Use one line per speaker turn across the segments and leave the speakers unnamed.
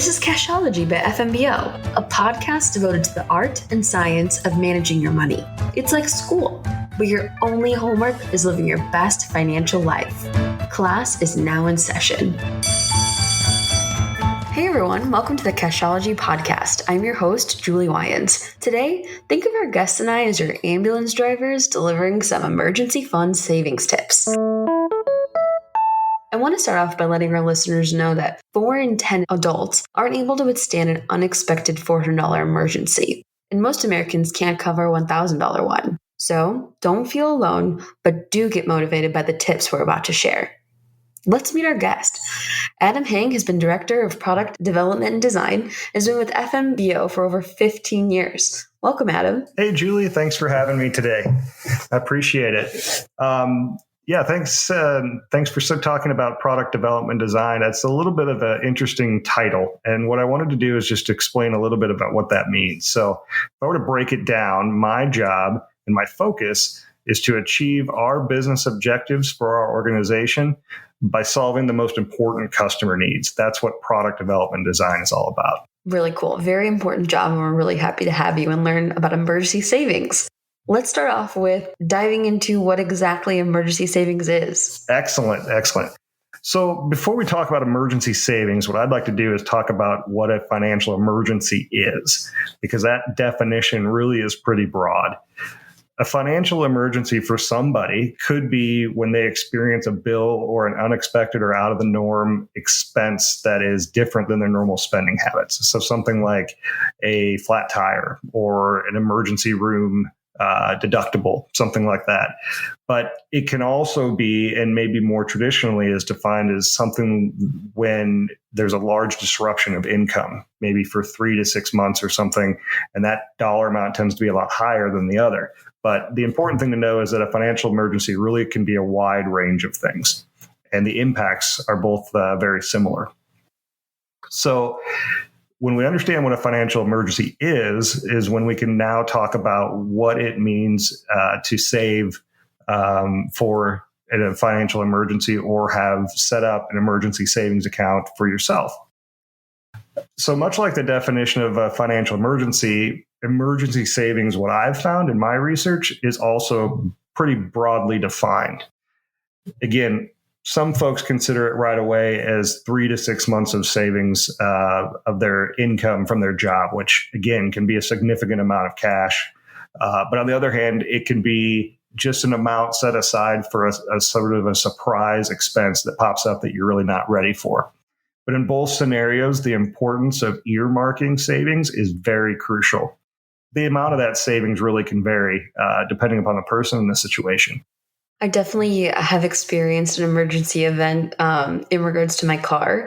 This is Cashology by FNBO, a podcast devoted to the art and science of managing your money. It's like school, but your only homework is living your best financial life. Class is now in session. Hey everyone, welcome to the Cashology Podcast. I'm your host, Juli. Today, think of our guests and I as your ambulance drivers delivering some emergency fund savings tips. I want to start off by letting our listeners know that 4 in 10 adults aren't able to withstand an unexpected $400 emergency, and most Americans can't cover a $1,000 one. So don't feel alone, but do get motivated by the tips we're about to share. Let's meet our guest. Adam Heng has been Director of Product Development and Design and has been with FNBO for over 15 years. Welcome, Adam.
Hey, Julie. Thanks for having me today. I appreciate it. Thanks. Thanks for talking about product development design. That's a little bit of an interesting title. And what I wanted to do is just explain a little bit about what that means. So if I were to break it down, my job and my focus is to achieve our business objectives for our organization by solving the most important customer needs. That's what product development design is all about.
Really cool. Very important job. And we're really happy to have you and learn about emergency savings. Let's start off with diving into what exactly emergency savings is.
Excellent. So before we talk about emergency savings, what I'd like to do is talk about what a financial emergency is, because that definition really is pretty broad. A financial emergency for somebody could be when they experience a bill or an unexpected or out of the norm expense that is different than their normal spending habits. So something like a flat tire or an emergency room deductible, something like that. But it can also be, and maybe more traditionally is defined as something when there's a large disruption of income, maybe for 3 to 6 months or something, and that dollar amount tends to be a lot higher than the other. But the important thing to know is that a financial emergency really can be a wide range of things, and the impacts are both very similar. So when we understand what a financial emergency is when we can now talk about what it means to save for a financial emergency or have set up an emergency savings account for yourself. So much like the definition of a financial emergency savings, what I've found in my research, is also pretty broadly defined. Again, some folks consider it right away as 3 to 6 months of savings of their income from their job, which again can be a significant amount of cash. But on the other hand, it can be just an amount set aside for a sort of a surprise expense that pops up that you're really not ready for. But in both scenarios, the importance of earmarking savings is very crucial. The amount of that savings really can vary depending upon the person and the situation.
I definitely have experienced an emergency event in regards to my car.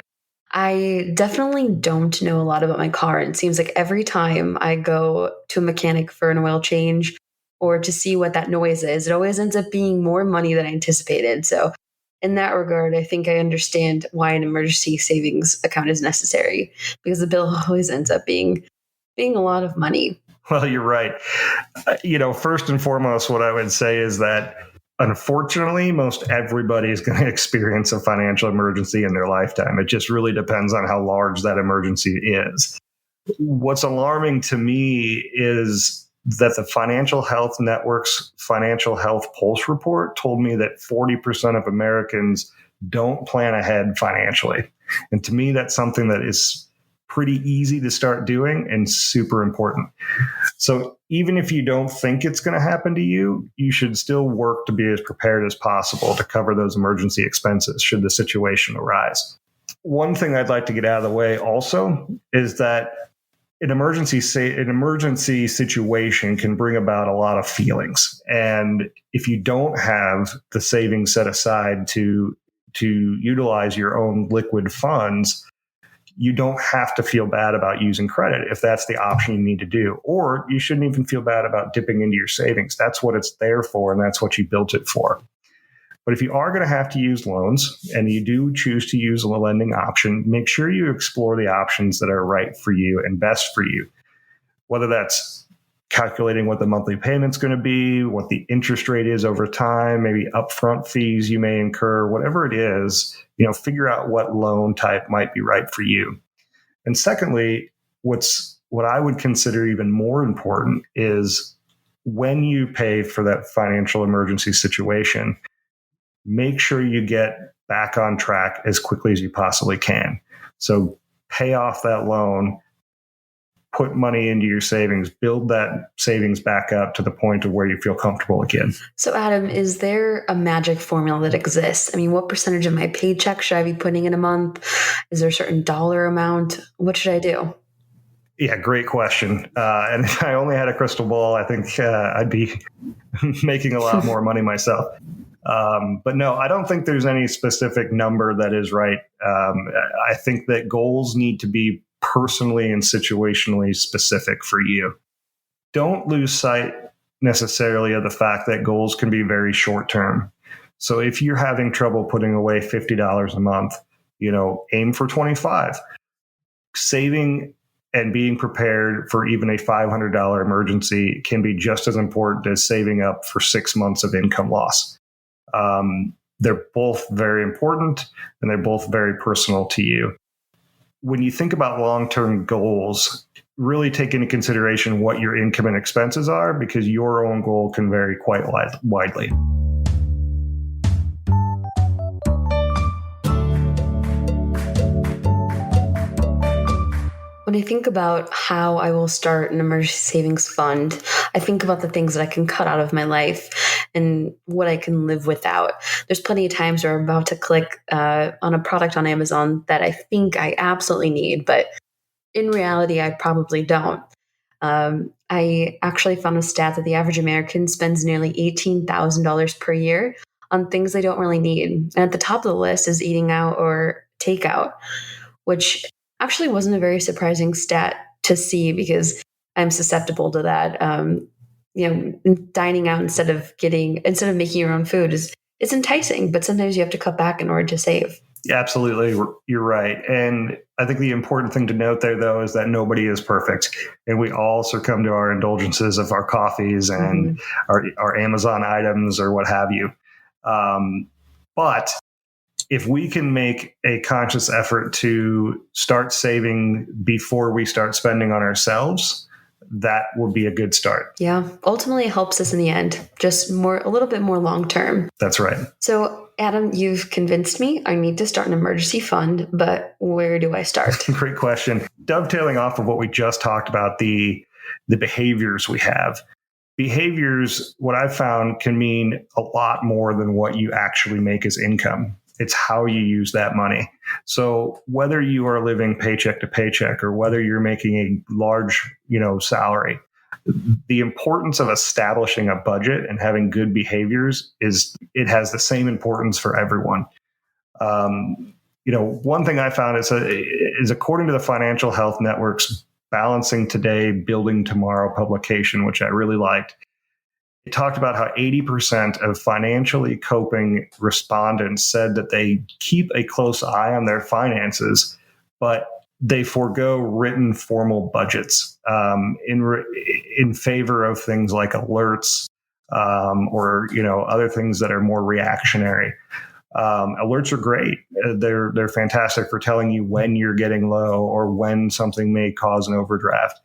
I definitely don't know a lot about my car. And it seems like every time I go to a mechanic for an oil change or to see what that noise is, it always ends up being more money than I anticipated. So in that regard, I think I understand why an emergency savings account is necessary, because the bill always ends up being a lot of money.
Well, you're right. First and foremost, what I would say is that unfortunately, most everybody is going to experience a financial emergency in their lifetime. It just really depends on how large that emergency is. What's alarming to me is that the Financial Health Network's Financial Health Pulse report told me that 40% of Americans don't plan ahead financially. And to me, that's something that is pretty easy to start doing and super important. So even if you don't think it's going to happen to you, you should still work to be as prepared as possible to cover those emergency expenses should the situation arise. One thing I'd like to get out of the way also is that an emergency situation can bring about a lot of feelings. And if you don't have the savings set aside to utilize your own liquid funds, you don't have to feel bad about using credit if that's the option you need to do. Or you shouldn't even feel bad about dipping into your savings. That's what it's there for, and that's what you built it for. But if you are going to have to use loans and you do choose to use a lending option, make sure you explore the options that are right for you and best for you, whether that's calculating what the monthly payment's going to be, what the interest rate is over time, maybe upfront fees you may incur, whatever it is, figure out what loan type might be right for you. And secondly, what I would consider even more important is when you pay for that financial emergency situation, make sure you get back on track as quickly as you possibly can. So pay off that loan, put money into your savings, build that savings back up to the point of where you feel comfortable again.
So, Adam, is there a magic formula that exists? I mean, what percentage of my paycheck should I be putting in a month? Is there a certain dollar amount? What should I do?
Yeah, great question. And if I only had a crystal ball, I think I'd be making a lot more money myself. But no, I don't think there's any specific number that is right. I think that goals need to be personally and situationally specific for you. Don't lose sight necessarily of the fact that goals can be very short term. So if you're having trouble putting away $50 a month, aim for 25. Saving and being prepared for even a $500 emergency can be just as important as saving up for 6 months of income loss. They're both very important and they're both very personal to you. When you think about long-term goals, really take into consideration what your income and expenses are, because your own goal can vary quite widely.
When I think about how I will start an emergency savings fund, I think about the things that I can cut out of my life and what I can live without. There's plenty of times where I'm about to click on a product on Amazon that I think I absolutely need, but in reality, I probably don't. I actually found a stat that the average American spends nearly $18,000 per year on things they don't really need. And at the top of the list is eating out or takeout, which actually wasn't a very surprising stat to see because I'm susceptible to that. Dining out instead of making your own food it's enticing, but sometimes you have to cut back in order to save.
Yeah, absolutely. You're right. And I think the important thing to note there, though, is that nobody is perfect. And we all succumb to our indulgences of our coffees and our Amazon items or what have you. But if we can make a conscious effort to start saving before we start spending on ourselves, that will be a good start.
Yeah. Ultimately, it helps us in the end, just a little bit more long term.
That's right.
So, Adam, you've convinced me I need to start an emergency fund, but where do I start?
Great question. Dovetailing off of what we just talked about, the behaviors we have. Behaviors, what I've found, can mean a lot more than what you actually make as income. It's how you use that money. So whether you are living paycheck to paycheck or whether you're making a large, salary, the importance of establishing a budget and having good behaviors it has the same importance for everyone. One thing I found is according to the Financial Health Network's Balancing Today, Building Tomorrow publication, which I really liked. It talked about how 80% of financially coping respondents said that they keep a close eye on their finances, but they forego written formal budgets in favor of things like alerts or other things that are more reactionary. Alerts are great. They're fantastic for telling you when you're getting low or when something may cause an overdraft.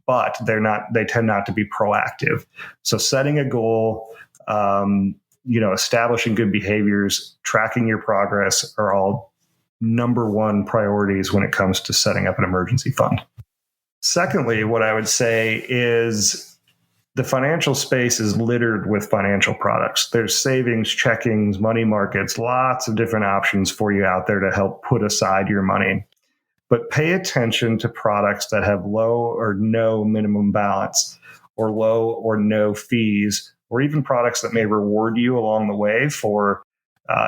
But they tend not to be proactive. So setting a goal, establishing good behaviors, tracking your progress are all number one priorities when it comes to setting up an emergency fund. Secondly, what I would say is the financial space is littered with financial products. There's savings, checkings, money markets, lots of different options for you out there to help put aside your money. But pay attention to products that have low or no minimum balance or low or no fees, or even products that may reward you along the way for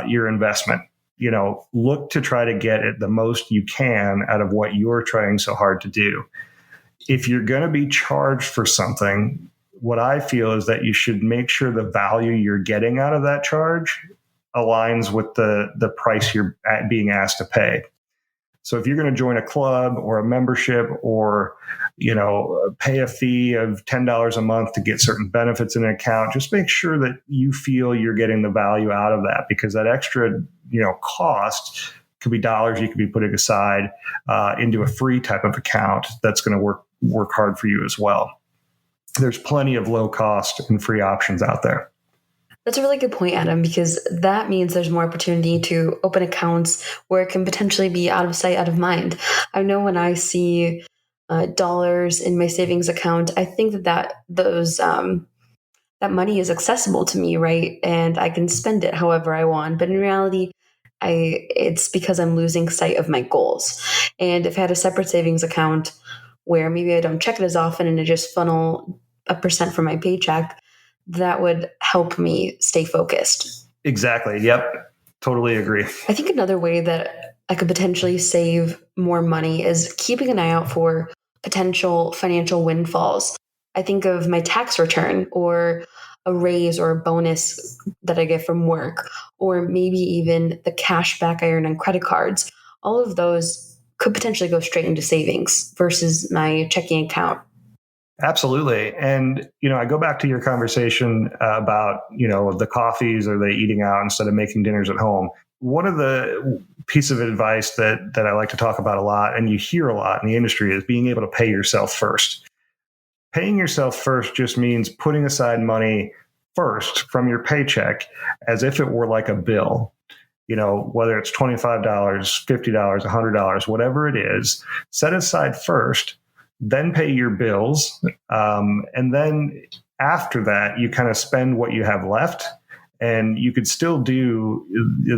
your investment. Look to try to get it the most you can out of what you're trying so hard to do. If you're going to be charged for something, what I feel is that you should make sure the value you're getting out of that charge aligns with the price you're being asked to pay. So if you're going to join a club or a membership or, pay a fee of $10 a month to get certain benefits in an account, just make sure that you feel you're getting the value out of that, because that extra, cost could be dollars you could be putting aside into a free type of account that's going to work hard for you as well. There's plenty of low cost and free options out there.
That's a really good point, Adam, because that means there's more opportunity to open accounts where it can potentially be out of sight, out of mind. I know when I see dollars in my savings account, I think that money is accessible to me, right? And I can spend it however I want. But in reality, it's because I'm losing sight of my goals. And if I had a separate savings account where maybe I don't check it as often and I just funnel a percent from my paycheck, that would help me stay focused.
Exactly. Yep. Totally agree.
I think another way that I could potentially save more money is keeping an eye out for potential financial windfalls. I think of my tax return or a raise or a bonus that I get from work, or maybe even the cash back I earn on credit cards. All of those could potentially go straight into savings versus my checking account.
Absolutely. And, I go back to your conversation about, the coffees or the eating out instead of making dinners at home. One of the piece of advice that I like to talk about a lot, and you hear a lot in the industry, is being able to pay yourself first. Paying yourself first just means putting aside money first from your paycheck as if it were like a bill. Whether it's $25, $50, $100, whatever it is, set aside first, then pay your bills. And then after that, you kind of spend what you have left. And you could still do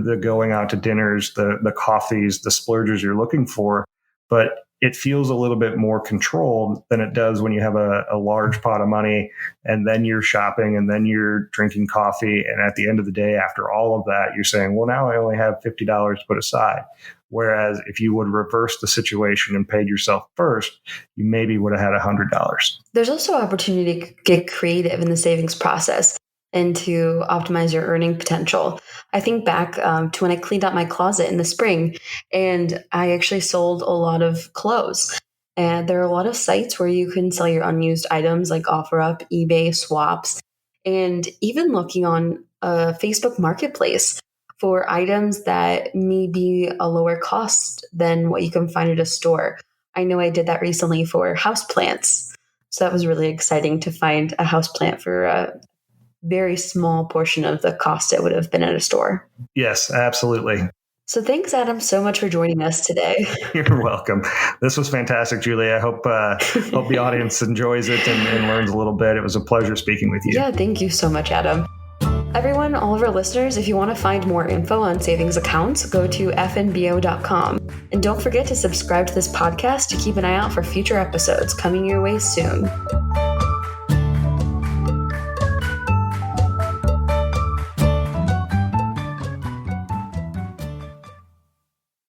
the going out to dinners, the coffees, the splurges you're looking for, but it feels a little bit more controlled than it does when you have a large pot of money and then you're shopping and then you're drinking coffee. And at the end of the day, after all of that, you're saying, well, now I only have $50 to put aside. Whereas if you would reverse the situation and paid yourself first, you maybe would have had $100.
There's also opportunity to get creative in the savings process and to optimize your earning potential. I think back to when I cleaned out my closet in the spring, and I actually sold a lot of clothes. And there are a lot of sites where you can sell your unused items like OfferUp, eBay, Swaps, and even looking on a Facebook Marketplace for items that may be a lower cost than what you can find at a store. I know I did that recently for houseplants. So that was really exciting to find a houseplant for a very small portion of the cost it would have been at a store.
Yes, absolutely.
So thanks, Adam, so much for joining us today.
You're welcome. This was fantastic, Julie. I hope the audience enjoys it and learns a little bit. It was a pleasure speaking with you.
Yeah, thank you so much, Adam. Everyone, all of our listeners, if you want to find more info on savings accounts, go to FNBO.com. And don't forget to subscribe to this podcast to keep an eye out for future episodes coming your way soon.